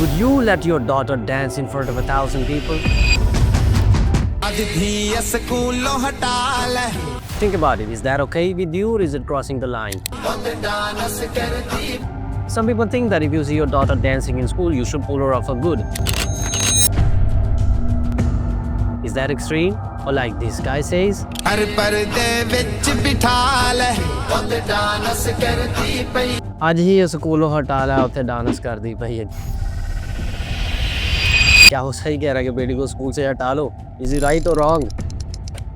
Would you let your daughter dance in front of 1,000 people? Think about it. Is that okay with you or is it crossing the line? Some people think that if you see your daughter dancing in school, you should pull her off for good. Is that extreme? Or like this guy says? आज ही स्कूलों हटा ला उसे dance कर दी भाई क्या वो सही कह रहा है कि बेटी को स्कूल से हटा लो Is it right or wrong?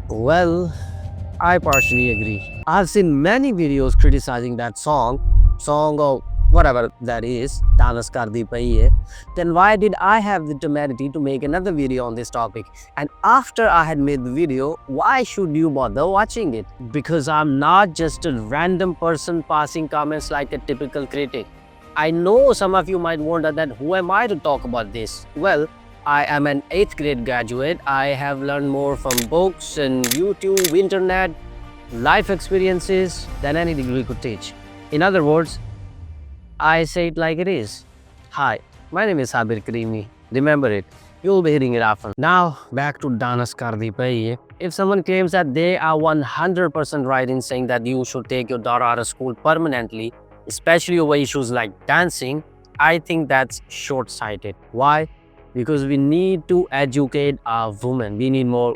Well, I partially agree. I've seen many videos criticizing that song or whatever that is, Dance Kar Di Pai. Then why did I have the temerity to make another video on this topic? And after I had made the video, why should you bother watching it? Because I'm not just a random person passing comments like a typical critic. I know some of you might wonder that who am I to talk about this? Well, I am an 8th grade graduate. I have learned more from books and YouTube, internet, life experiences than any degree could teach. In other words, I say it like it is. Hi, my name is Sabir Karimi. Remember it. You'll be hearing it often. Now, back to Dance Kar Di Pai. If someone claims that they are 100% right in saying that you should take your daughter out of school permanently, especially over issues like dancing, I think that's short-sighted. Why? Because we need to educate our women. We need more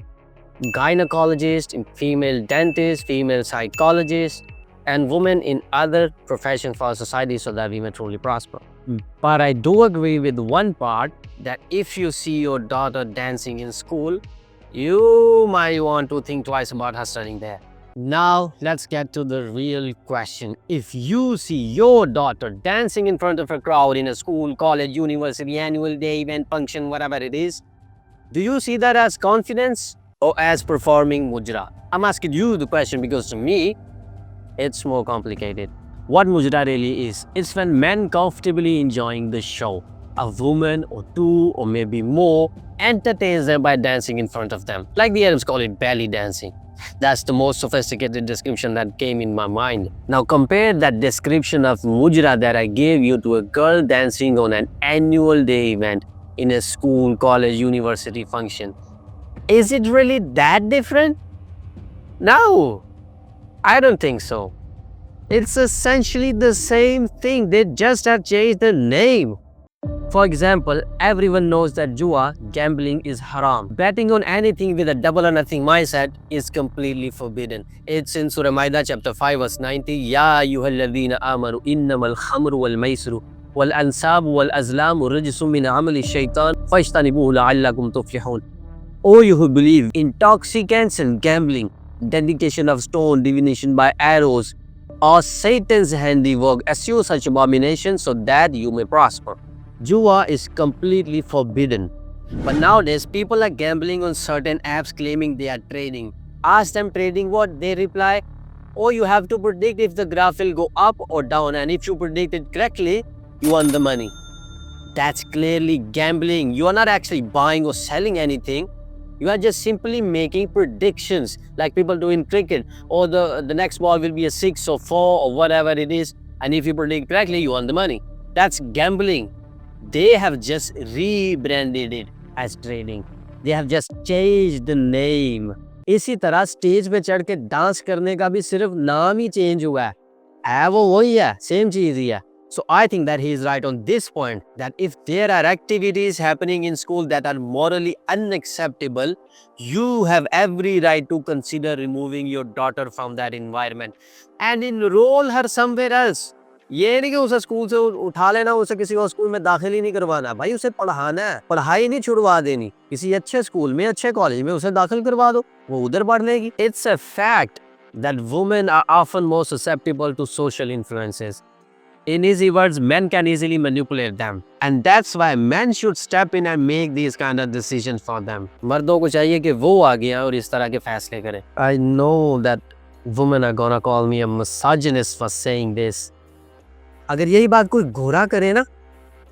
gynecologists, female dentists, female psychologists, and women in other professions for our society so that we may truly prosper. But I do agree with one part that if you see your daughter dancing in school, you might want to think twice about her studying there. Now, let's get to the real question. If you see your daughter dancing in front of a crowd in a school, college, university, annual day, event, function, whatever it is, do you see that as confidence or as performing mujra? I'm asking you the question because to me, it's more complicated. What mujra really is, it's when men comfortably enjoying the show. A woman or two or maybe more entertains them by dancing in front of them. Like the Arabs call it belly dancing. That's the most sophisticated description that came in my mind. Now compare that description of mujra that I gave you to a girl dancing on an annual day event in a school, college, university function. Is it really that different? No, I don't think so. It's essentially the same thing. They just have changed the name. For example, everyone knows that jua, gambling, is haram. Betting on anything with a double or nothing mindset is completely forbidden. It's in Surah Maida chapter 5 verse 90. Ya ayyuhalladhina amanu innamal khamru wal maisru wal ansabu wal azlamu rijsum min amali shaitan fajtanibuhu la'allakum tuflihun. O you who believe, intoxicants and gambling, dedication of stone, divination by arrows, or Satan's handiwork, eschew such abominations so that you may prosper. Jua is completely forbidden. But nowadays, people are gambling on certain apps claiming they are trading. Ask them trading what? They reply, oh, you have to predict if the graph will go up or down, and if you predict it correctly, you earn the money. That's clearly gambling. You are not actually buying or selling anything. You are just simply making predictions like people do in cricket. Or the next ball will be a 6 or 4 or whatever it is. And if you predict correctly, you earn the money. That's gambling. They have just rebranded it as trading. They have just changed the name. इसी तरह stage पे चढ़ के dance करने का भी सिर्फ नाम ही चेंज हुआ है वो वही है, सेम चीज ही है. So I think that he is right on this point, that if there are activities happening in school that are morally unacceptable, you have every right to consider removing your daughter from that environment and enroll her somewhere else. ये नहीं कि उसे school से उठा लेना, उसे किसी और स्कूल में दाखिल ही नहीं करवाना. भाई उसे पढ़ाना है, पढ़ाई नहीं छुड़वा देनी. किसी अच्छे स्कूल में, अच्छे कॉलेज में उसे दाखिल करवा दो, वो उधर पढ़ लेगी. It's a fact that women are often more susceptible to social influences. In easy words, men can easily manipulate them. And that's why men should step in and make these kind of decisions for them. मर्दों को चाहिए कि वो आगे आए और इस तरह के फैसले करें. I know that women are gonna call me a misogynist for saying this. अगर यही बात कोई गोरा करे ना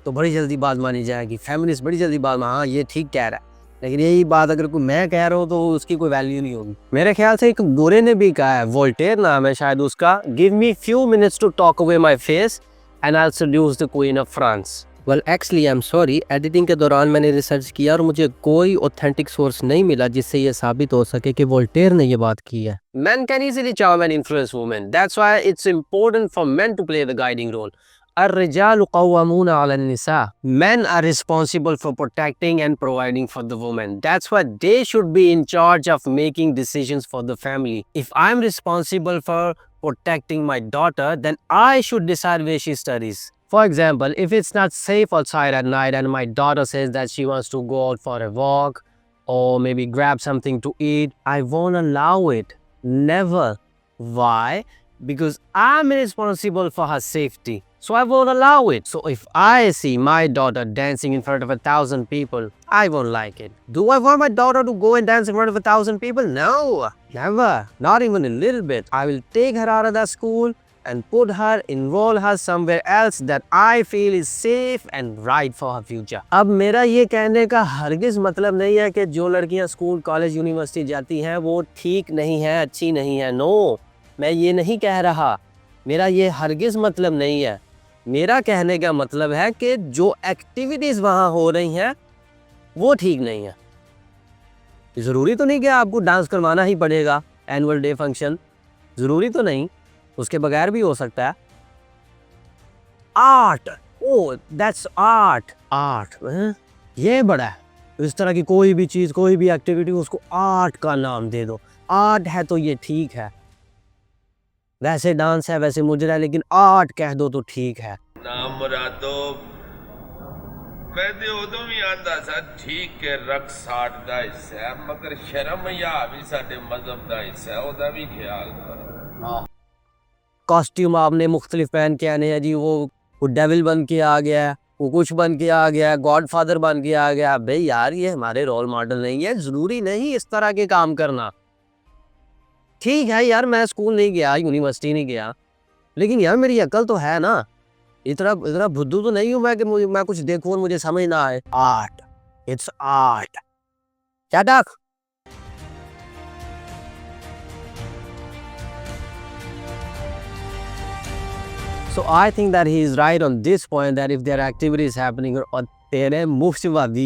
तो बड़ी जल्दी बात मानी जाएगी. फेमिनिस्ट बड़ी जल्दी बात हाँ ये ठीक कह रहा है. लेकिन यही बात अगर कोई मैं कह रहा हूँ तो उसकी कोई वैल्यू नहीं होगी. मेरे ख्याल से एक गोरे ने भी कहा है, वोल्टेयर नाम है शायद उसका, give me few minutes to talk away my face and I'll seduce the Queen of France. Well actually I am sorry, editing के दौरान मैंने रिसर्च किया और मुझे कोई ऑथेंटिक सोर्स नहीं मिला जिससे ये साबित हो सके कि वोल्टेयर ने ये बात की है। Men can easily charm and influence women. That's why it's important for men to play the guiding role. الرجال قوامون على النساء. Men are responsible for protecting and providing for the women. That's why they should be in charge of making decisions for the family. If I'm responsible for protecting my daughter, then I should decide where she studies. For example, if it's not safe outside at night and my daughter says that she wants to go out for a walk or maybe grab something to eat, I won't allow it. Never. Why? Because I'm responsible for her safety. So I won't allow it. So if I see my daughter dancing in front of 1,000 people, I won't like it. Do I want my daughter to go and dance in front of 1,000 people? No. Never. Not even a little bit. I will take her out of that school and put her, enroll her somewhere else that I feel is safe and right for her future. अब मेरा ये कहने का हरगिज़ मतलब नहीं है कि जो लड़कियां स्कूल, कॉलेज, यूनिवर्सिटी जाती हैं वो ठीक नहीं है, अच्छी नहीं है। नो, मैं ये नहीं कह रहा। मेरा ये हरगिज़ मतलब नहीं है। मेरा कहने का मतलब है कि जो एक्टिविटीज़ वहाँ हो रही हैं वो ठीक नहीं है। ज़रूरी तो नहीं कि आपको डांस करवाना ही पड़ेगा एनुअल डे फंक्शन, ज़रूरी तो नहीं, उसके बगैर भी हो सकता है। Art, O that's art, art ये बड़ा है। इस तरह की कोई भी चीज़, कोई भी एक्टिविटी उसको आर्ट का नाम दे दो। आर्ट है तो ये ठीक है, वैसे डांस है, वैसे मुजरा है, लेकिन आर्ट कह दो तो ठीक है। नाम मुरादो मैं ते उदों भी आंदा सा ठीक के रक्स आर्ट दा हिस्सा है, मगर शर्म या भी साडे मजहब दा हिस्सा है, ओदा भी ख्याल करो। कॉस्ट्यूम आपने मुख्तलिफ पहन के आने हैं जी, वो डेविल बन के आ गया है, वो कुछ बन के आ गया है, गॉड फादर बन के आ गया। भाई यार ये हमारे रोल मॉडल नहीं है, ज़रूरी नहीं इस तरह के काम करना। ठीक है यार, मैं स्कूल नहीं गया, यूनिवर्सिटी नहीं गया, लेकिन यार मेरी अकल तो है ना, इतना इतना बुद्धू तो नहीं हूँ मैं कि मैं कुछ देखूँ और मुझे समझ ना आए। Art, it's art. Shut up. So I think that he is right on this point, that if there are activities happening और तेरे मुफ्त वादी